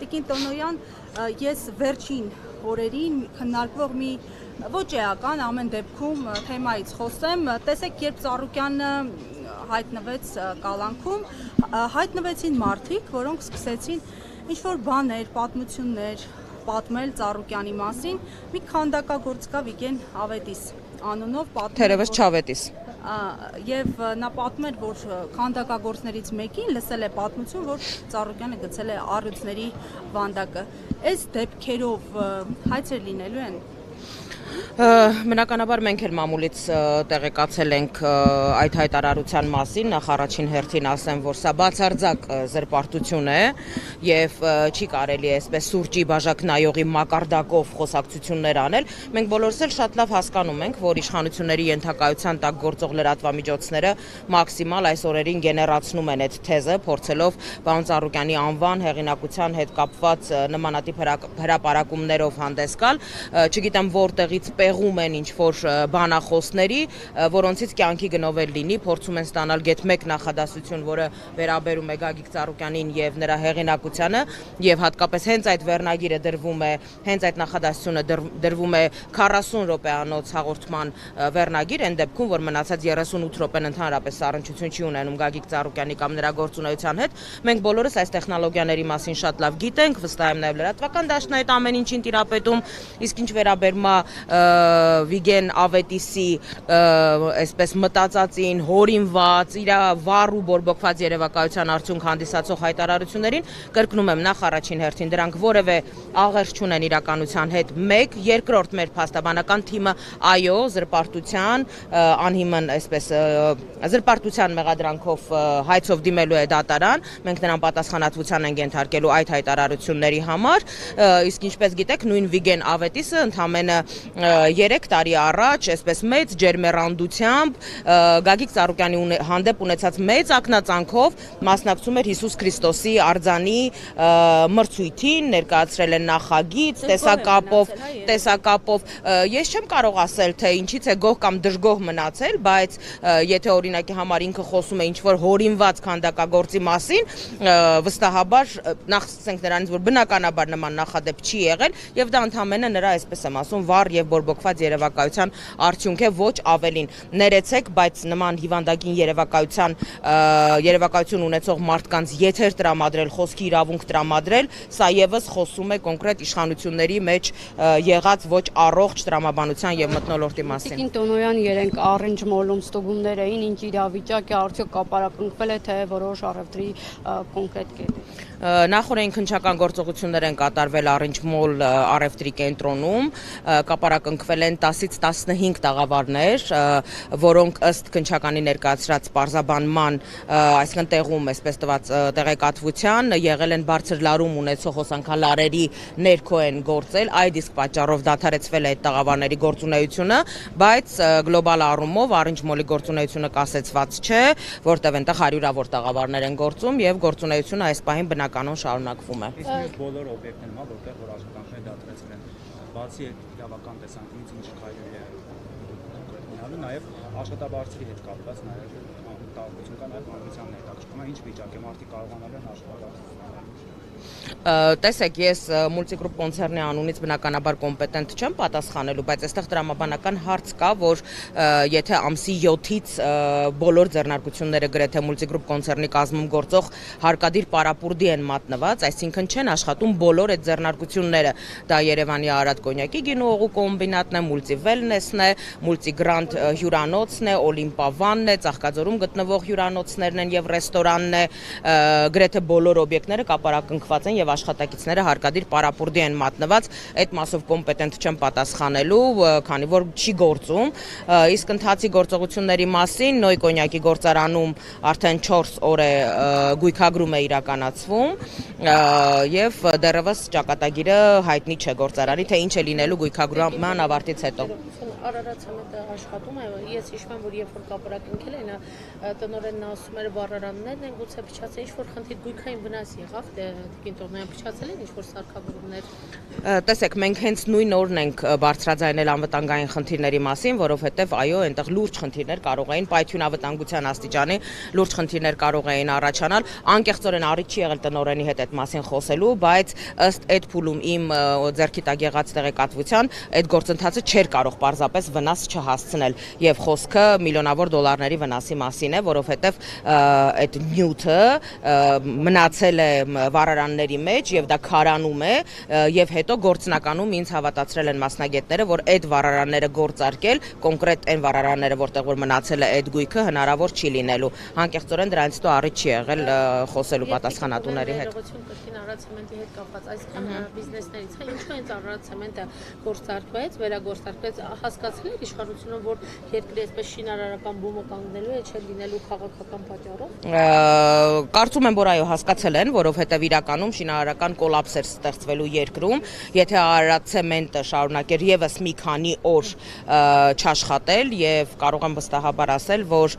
Տիկին Տոնոյան, ես վերջին օրերին քննարկվող մի ոչ էական ամեն դեպքում թեմայից խոսեմ, տեսեք, երբ Ծառուկյանը հայտնվեց կալանքում, հայտնվեցին մարդիկ, որոնք սկսեցին ինչ-որ բաներ, պատմություններ պատմել Ծառուկյանի մասին, մի քանդակագործ կա Վիգեն Ավետիս անունով պատմել, Թերևս Չավետիս։ Եվ նա պատմում էր, որ քանդակագործներից մեկին լսել է պատմություն, որ Ծառուկյանը գցել է առյուծների վանդակը։ Այս դեպքերով հայցեր լինելու են։ Բնականաբար մենք էլ մամուլից տեղեկացել ենք այդ հայտարարության մասին, նախ առաջին հերթին ասեմ, որ սա բացարձակ զրպարտություն է եւ չի կարելի այսպես սուրճի բաժակ նայողի մակարդակով խոսակցություններ անել։ Մենք բոլորս էլ շատ լավ հասկանում ենք, որ իշխանությունների ենթակայության տակ գործող լրատվամիջոցները մաքսիմալ այս օրերին գեներացնում են այդ թեզը, փորձելով պարոն Ծառուկյանի անվան հեղինակության հետ կապված նմանատիպ հրապարակումներով հանդես գալ, չգիտեմ որտեղից պեղում են ինչ-որ բանախոսների, որոնցից կյանքի գնովել լինի, փորձում են ստանալ գեթ-1 նախադասություն, որը վերաբերում է Գագիկ Ծառուկյանին եւ նրա հեղինակությանը, եւ հատկապես հենց այդ վերնագիրը դրվում է, հենց այդ նախադասությունը դրվում է 40 րոպեանոց հաղորդման վերնագիր, այն դեպքում, որ մնացած 38 րոպեն ընդհանրապես առնչություն չի ունենում Գագիկ Ծառուկյանի կամ նրա գործունեության հետ։ Մենք բոլորս այս տեխնոլոգիաների մասին շատ լավ գիտենք, վստահ եմ նաեւ լրատվական դաշտն այդ ամեն ինչին տիրապետում, իսկ ինչ վերաբերում է Վիգեն Ավետիսի այսպես մտածածին, հորինված, իր վառ ու բորբոքված երևակայության արդյունք հանդիսացող հայտարարություններին, կրկնում եմ, նախ առաջին հերթին դրանք որևէ աղերս չունեն իրականության հետ, մեկ, երկրորդ մեր փաստաբանական թիմը այո, զրպարտության, անհիմն այսպես զրպարտության մեղադրանքով հայցով դիմելու է դատարան, մենք նրան պատասխանատվության ենք ենթարկելու այդ հայտարարությունների համար, իսկ ինչպես գիտեք, նույն Վիգեն Ավետիսը ընդամենը 3 տարի առաջ, այսպես մեծ ջերմեռանդությամբ Գագիկ Ծառուկյանի հանդեպ ունեցած մեծ ակնածանքով մասնակցում էր Հիսուս Քրիստոսի արձանի մրցույթին, ներկայացրել են նախագիծ, տեսակապով, ես չեմ կարող ասել, թե ինչից է գոհ կամ դժգոհ մնացել, բայց եթե օրինակի համար ինքը խոսում է ինչ-որ հորինված քանդակագործի մասին, վստահաբար նախ ասենք նրանից, որ բնականաբար նման նախադեպ չի եղել եւ դա ընդամենը նրա, այսպես եմ ասում, վառ եւ բորբոքված երևակայության արդյունք է, ոչ ավելին։ Ներեցեք, բայց նման հիվանդագին երևակայություն ունեցող մարդկանց եթեր տրամադրել, խոսքի իրավունք տրամադրել, սա եւս խոսում է կոնկրետ իշխանությունների մեջ եղած ոչ առողջ տրամաբանության եւ մթնոլորտի մասին։ Տիկին Տոնոյան, երենք Orange Mall-ում ստուգումներ էին, ինչ իրավիճակ է, արդյոք կապարակնքվել է թե որոշ առևտրի կոնկրետ կետեր։ Նախորդին քննչական գործողություններ են կատարվել Orange Mall առևտրի կենտրոնում, կապարակնքվել են 10-ից 15 տաղավարներ, որոնք ըստ քննչականի ներկայացրած պարզաբանման, այսինքն տեղում, այսպես տված տեղեկատվության, եղել են բարձր լարում ունեցող հոսանքալարերի ներքո են գործել, այդ իսկ պատճառով դադարեցվել է այդ տաղավարների գործունեությունը, բայց գլոբալ առումով Orange Mall-ի գործունեությունը կասեցված չէ, որտեղ այնտեղ հարյուրավոր տաղավարներ են գործում եւ գործունեությունը այս պահին բնականon շարունակվում է։ Իսկ մյուս բոլոր օբյեկտներն ա, որտեղ որ աշխատանքները դադարեցվել են, բացի իրավական տեսանկյունից ինչ կարելի է ունենալու, նաև աշխատաբարձերի հետ կապված նաև տարբերություն կա նաև հանրության ներկայացումը, ինչ վիճակ է, մարդիկ կարողանալու են աշխատաբարձ Տեսեք, ես Multigroup կոնցեռնի անունից բնականաբար կոմպետենտ չեմ պատասխանելու, բայց այստեղ տրամաբանական հարց կա, որ եթե ամսի 7-ից բոլոր ձեռնարկությունները գրեթե Multigroup կոնցեռնի կազմում գործող հարկադիր պարապուրդի են մատնված, այսինքն չեն աշխատում բոլոր այդ ձեռնարկությունները։ Դա Երևանի Արադ կոնյակի գինուողու կոմբինատն է, Multi-Wellness-ն է, Multi-Grand հյուրանոցն է, Օլիմպավանն է, Ծաղկաձորում գտնվող հյուրանոցներն են եւ ռեստորանն է, գրեթե բոլոր օբյեկտները կապարակնքված են եւ աշխատակիցները հարկադիր պարապուրդի են մատնված, այդ մասով կոմպետենտ չեմ պատասխանելու, քանի որ չի գործում, իսկ ընթացի գործողությունների մասին Նոյ կոնյակի գործարանում արդեն 4 օր է գույքագրում է իրականացվում եւ դեռևս ճակատագիրը հայտնի չէ գործարանի, թե ինչ է լինելու գույքագրման ավարտից հետո։ Արարացանը աշխատում է, ես հիշում եմ, որ երբ որ կապարակնքել են, տնօրենն ասում էր վառարաններն են գուցե փչացել, ինչ որ խնդիր գույքային վնաս եղավ, տիկին Տոնոյան փչացել են ինչ-որ սարքավորումներ։ Տեսեք, մենք հենց նույն օրն ենք բարձրաձայնել անվտանգային խնդիրների մասին, որովհետև այո, այնտեղ լուրջ խնդիրներ կարող էին պայթյունավտանգության աստիճանի լուրջ խնդիրներ կարող էին առաջանալ։ Անկեղծորեն առիթ չի եղել տնօրենի հետ այդ մասին խոսելու, բայց ըստ այդ փուլում իմ ձեռքի տակ եղած տեղեկատվության այդ գործընթացը չէր կարող պարզապես վնաս չհասցնել, եւ խոսքը միլիոնավոր դոլարների վնասի մասին է, որովհետև այդ նյութը մնացել է վառարանների մեջ եւ դա քարանում է եւ հետո գործնականում ինձ հավատացրել են մասնագետները, որ այդ վառարանները գործարկել, կոնկրետ այն վառարանները, որտեղ որ մնացել է այդ գույքը, հնարավոր չի լինելու։ Անկեղծորեն դրանից հետո առիթ չի եղել խոսելու պատասխանատուների հետ։ Կրկին Արարատցեմենտի հետ կապված այսքան բիզնեսներից, հա, ինչու հենց Արարատցեմենտը գործարկվեց, վերագործարկվեց, հասկացել էր իշխանությունը, որ երկրի այսպես շինարարական բումը կանգնելու է, չէ լինելու քաղաքական պատճառով։ Կարծում եմ, որ այո, հասկացել են, որովհետև իրականում շինարարական կոլապս էր ստեղծվելու երկրում, եթե Արարատցեմենտը շարունակեր եւս մի քանի օր չաշխատել եւ կարող եմ վստահաբար ասել, որ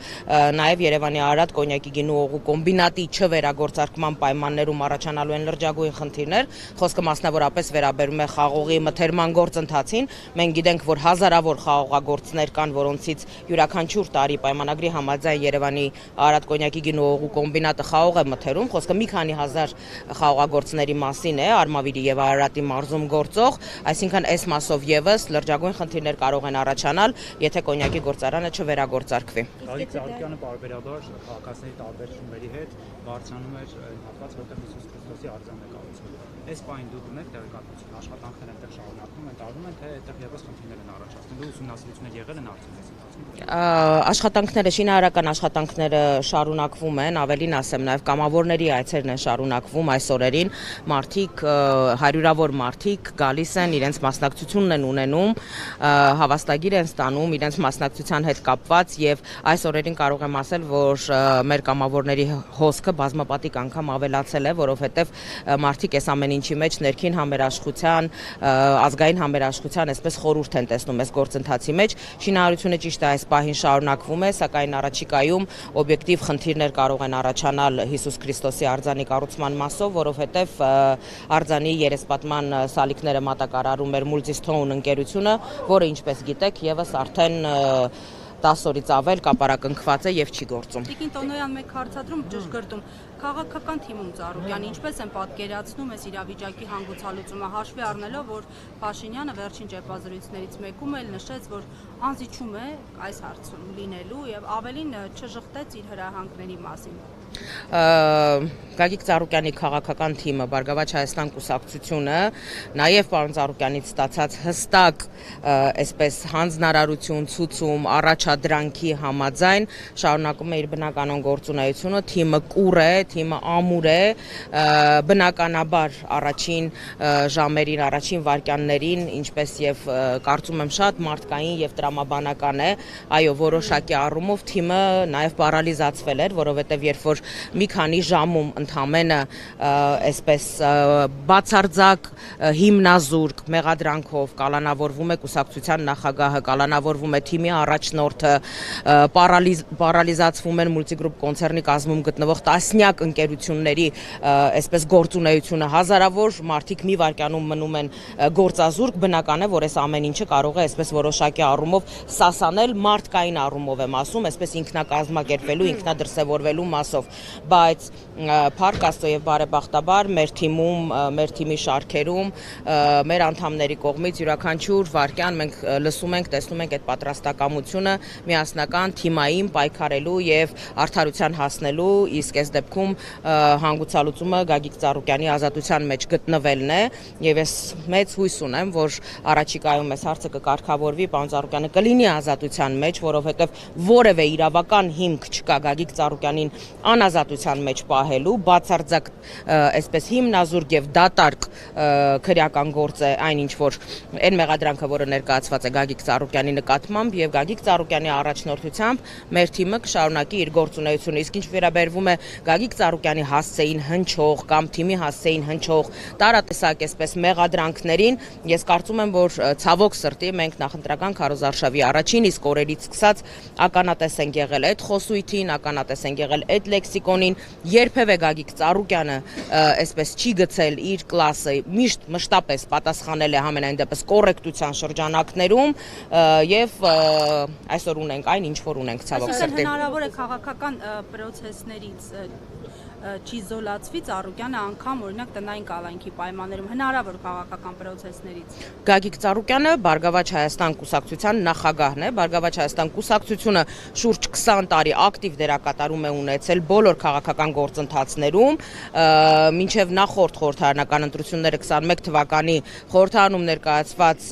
նաեւ Երևանի Արարատ կոնյակի գինու օղու կոմբինատի չվերագործարկման պայմաններում առաջանալու են լրջագույն խնդիրներ, խոսքը մասնավորապես վերաբերում է խաղողի մթերման գործընթացին։ Մենք գիտենք, որ հազարավոր խաղողագործներ կան, որոնցից յուրաքանչյուր տարի պայմանագրի համաձայն Երևանի Արարատ կոնյակի գինու օղու կոմբինատը խաղող է մթերում, խոսքը մի քանի հազար խաղողագործների մասին է, Արմավիրի եւ Արարատի մարզում գործող, այսինքն այս մասով եւս լրջագույն խնդիրներ կարող են առաջանալ, եթե կոնյակի գործարանը չվերագործարկվի։ Գագիկ Ծառուկյանը պարբերաբար քաղաքացիների տարբեր շումերի հետ բարձրանում էր հատված, որտեղ Հիսուս Քրիստոսի արձանը կառուցվում։ Այս պահին դուք ունեք տեղեկատվություն, աշխատանքներ այնտեղ շարունակվում են, տարվում են, թե այդտեղ եւս խնդիրներ են առաջացնելու, ուսումնասիրություններ եղել են արդյոք այս ընթացքում։ Աշխատանքները, շինարարական աշխատանքները շարունակվում են, ավելին ասեմ, նաև կամավորների այցերն են շարունակվում այս օրերին, մարդիկ, հարյուրավոր մարդիկ գալիս են, իրենց մասնակցությունն են ունենում, հավաստագիր են ստանում իրենց մասնակցության հետ կապված եւ այս օրերին կարող եմ ասել, որ մեր կամավորների հոսքը բազմապատիկ անգամ ավելացել է, որովհետեւ մարդիկ այս ամեն ինչի մեջ ներքին համերաշխության, ազգային համերաշխության այսպես խորհուրդ են տեսնում այս գործընթացի մեջ։ Շինարարությունը ճիշտ է այս պահին շարունակվում է, սակայն առաջիկայում օբյեկտիվ խնդիրներ կարող են առաջանալ Հիսուս Քրիստոսի արձանի կառուցման մասով, որովհետև արձանի երեսպատման սալիկները մատակարարում էր Multistone ընկերությունը, որը ինչպես գիտեք, եւս արդեն 10 օրից ավել կապարակնքված է եւ չի գործում։ Տիկին Տոնոյան, մեկ հարցադրում ճշգրտում քաղաքական թիմում Ծառուկյանը ինչպես են պատկերացնում այս իրավիճակի հանգուցալուծումը, հաշվի առնելով, որ Փաշինյանը վերջին ճեպազրույցներից մեկում էլ նշեց, որ անզիջում է այս հարցում լինելու եւ ավելին չժխտեց իր հրահանգների մասին։ Գագիկ Ծառուկյանի քաղաքական թիմը, Բարգավաճ Հայաստան կուսակցությունը, նաև պարոն Ծառուկյանից ստացած հստակ այսպես հանձնարարություն, ցուցում, առաջադրանքի համաձայն շարունակում է իր բնականon գործունեությունը, թիմը կուր է, թիմը ամուր է, բնականաբար առաջին ժամերին, առաջին վայրկյաններին, ինչպես եւ կարծում եմ շատ մարդկային եւ տրամաբանական է, այո, որոշակի առումով թիմը նաև պարալիզացվել էր, որովհետեւ երբ որ մի քանի ժամում ընդամենը այսպես բացարձակ հիմնազուրկ մեղադրանքով կալանավորվում է կուսակցության նախագահը, կալանավորվում է թիմի առաջնորդը, պարալիզացվում են Multigroup կոնցեռնի կազմում գտնվող տասնյակ ընկերությունների այսպես գործունեությունը, հազարավոր մարդիկ մի վայրկյանում մնում են գործազուրկ, բնական է, որ այս ամեն ինչը կարող է այսպես որոշակի առումով սասանել, մարդկային առումով եմ ասում, այսպես ինքնակազմակերպվելու, ինքնադրսևորվելու մասով, բայց փառք Աստծո եւ բարեբախտաբար մեր թիմում, մեր թիմի շարքերում, մեր անդամների կողմից յուրաքանչյուր վայրկյան մենք լսում ենք, տեսնում ենք այդ պատրաստակամությունը միասնական թիմային պայքարելու եւ արդարության հասնելու, իսկ այս դեպքում հանգուցալուծումը Գագիկ Ծառուկյանի ազատության մեջ գտնվելն է եւ ես մեծ հույս ունեմ, որ առաջիկայում այս հարցը կկարգավորվի, պարոն Ծառուկյանը կլինի ազատության մեջ, որովհետեւ որևէ իրավական հիմք չկա Գագիկ Ծառուկյանին անազատության մեջ պահելու, բացարձակ այսպես հիմնազուրկ եւ դատարկ քրեական գործ է այն ինչ որ այն մեղադրանքը, որը ներկայացված է Գագիկ Ծառուկյանի նկատմամբ եւ Գագիկ Ծառուկյանի առաջնորդությամբ մեր թիմը կշարունակի իր գործունեությունը, իսկ ինչ վերաբերվում է Գագիկ Ծառուկյանի հասցեին հնչող կամ թիմի հասցեին հնչող տարատեսակ այսպես մեղադրանքներին, ես կարծում եմ, որ ցավոք սրտի մենք նախընտրական քարոզարշավի առաջին իսկ օրերից սկսած ականատես ենք եղել այդ խոսույթին, ականատես ենք եղել այդ լեքսիկոնին, երբևէ Գագիկ Ծառուկյանը այսպես չի գցել իր կլասը, միշտ մշտապես պատասխանել է համենայն դեպս կոռեկտության շրջանակներում եւ այսօր ունենք այն, ինչ որ ունենք ցավոք սրտի։ Հնարավոր է քաղաքական պրոցեսներից չիզոլացվի Ծառուկյանը անգամ օրինակ տնային կալանքի պայմաններում հնարավոր քաղաքական պրոցեսներից։ Գագիկ Ծառուկյանը Բարգավաճ Հայաստան կուսակցության նախագահն է, Բարգավաճ Հայաստան կուսակցությունը շուրջ 20 տարի ակտիվ դերակատարում է ունեցել բոլոր քաղաքական գործընթացներում, մինչև նախորդ խորհրդարանական ընտրությունները 21 թվականի խորհրդարանում ներկայացված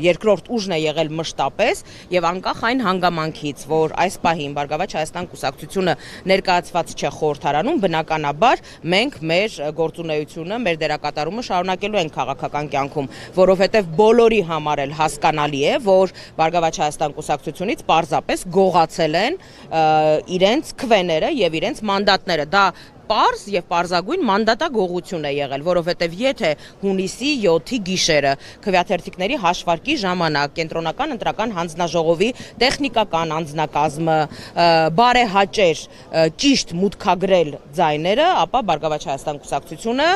երկրորդ ուժն է եղել մշտապես եւ անկախ այն հանգամանքից, որ այս պահին Բարգավաճ Հայաստան կուսակցությունը ներկայացված չէ խորհրդարանում, բնականաբար մենք մեր գործունեությունը, մեր դերակատարումը շարունակելու ենք քաղաքական կյանքում, որովհետև բոլորի համար էլ հասկանալի է, որ Բարգավաճ Հայաստան կուսակցությունից պարզապես գողացել են իրենց քվեները եւ իրենց մանդատները։ Դա պարզ եւ պարզագույն մանդատագողություն է եղել, որովհետեւ եթե հունիսի 7-ի գիշերը քվեաթերթիկների հաշվարկի ժամանակ կենտրոնական ընտրական հանձնաժողովի տեխնիկական անձնակազմը բարեհաճեր ճիշտ մուտքագրել ձայները, ապա Բարգավաճ Հայաստան կուսակցությունը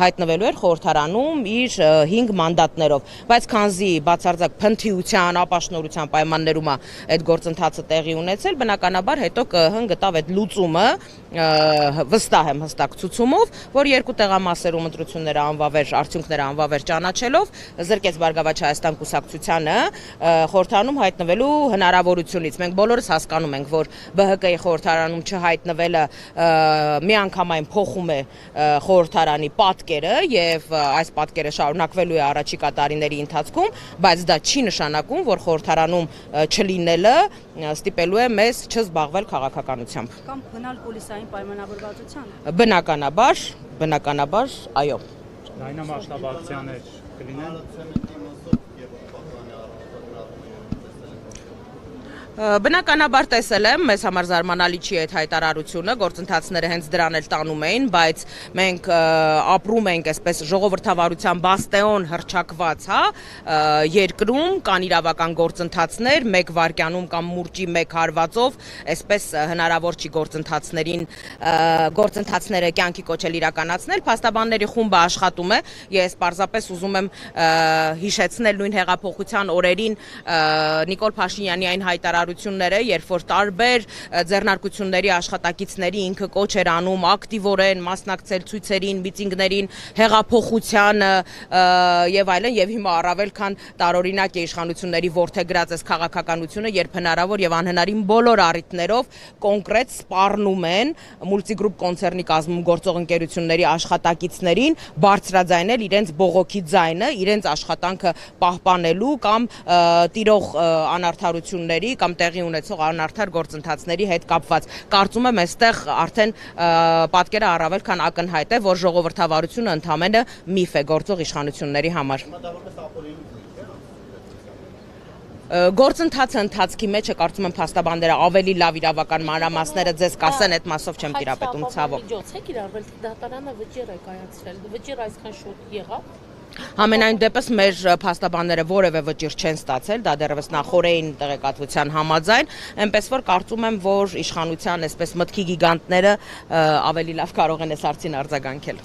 հայտնվելու էր խորհրդարանում իր 5 մանդատներով, բայց քանզի բացարձակ փնթիության, ապաշնորհության պայմաններում է այդ գործընթացը տեղի ունեցել, բնականաբար հետո կհնգտավ այդ լուծումը վստահ եմ հստակ ցուցումով, որ երկու տեղամասերում ընտրությունները անվավեր, արդյունքները անվավեր ճանաչելով զրկեց Բարգավաճ Հայաստան կուսակցությանը խորհրդարանում հայտնվելու հնարավորությունից։ Մենք բոլորս հասկանում ենք, որ ԲՀԿ-ի խորհրդարանում չհայտնվելը միանգամայն փոխում է խորհրդարանի պատկերը եւ այս պատկերը շարունակվելու է առաջիկա տարիների ընթացքում, բայց դա չի նշանակում, որ խորհրդարանում չլինելը ստիպելու է մեզ չզբաղվել քաղաքականությամբ։ Կամ գնալ պոլիսային պայմանավորվածության։ Բնականաբար, այո։ Լայնամասշտաբացիաներ կլինեն։ Բնականաբար տեսել եմ, մեզ համար զարմանալի չի այդ հայտարարությունը, գործընթացները հենց դրան էլ տանում էին, բայց մենք ապրում ենք այսպես ժողովրդավարության բաստեոն հռչակված, երկրում կան իրավական գործընթացներ, մեկ վայրկյանում կամ մուրճի մեկ հարվածով, այսպես հնարավոր չի գործընթացները կյանքի կոչել իրականացնել, փաստաբանների խումբը աշխատում է, ես պարզապես ուզում եմ հիշեցնել նույն հեղափոխության օրերին Նիկոլ Փաշինյանի այն հայտարարությունները, երբ որ տարբեր ձեռնարկությունների աշխատակիցների ինքը կոչ էր անում ակտիվորեն մասնակցել ցույցերին, միտինգներին, հեղափոխությանը եւ այլն, եւ հիմա առավել քան տարօրինակ է իշխանությունների ворթեգրած այս քաղաքականությունը, երբ հնարավոր եւ անհնարին բոլոր առիթներով կոնկրետ սպառնում են Multigroup կոնցեռնի կազմում գործող ընկերությունների աշխատակիցներին բարձրաձայնել իրենց բողոքի ձայնը, իրենց աշխատանքը պահպանելու կամ տիրող անարդարությունների կամ տեղի ունեցող անարդար գործընթացների հետ կապված։ Կարծում եմ այստեղ արդեն պատկերը առավել քան ակնհայտ է, որ ժողովրդավարությունը ընդամենը միֆ է գործող իշխանությունների համար։ Գործընթացը ընթացքի մեջ է, կարծում եմ փաստաբանները ավելի լավ իրավական մանրամասները ձեզ կասեն, այդ մասով չեմ տիրապետում ցավոք։ Միջոց է կիրառվել, թե դատարանը վճիռ է կայացրել, վճիռ այսքան շուտ եղավ։ Համենայն դեպս մեր փաստաբանները որևէ վճիռ չեն ստացել, դա դեռևս նախօրեին տեղեկատվության համաձայն, այնպես որ կարծում եմ, որ իշխանության այսպես մտքի գիգանտները ավելի լավ կարող են այս հարցին արձագանքել։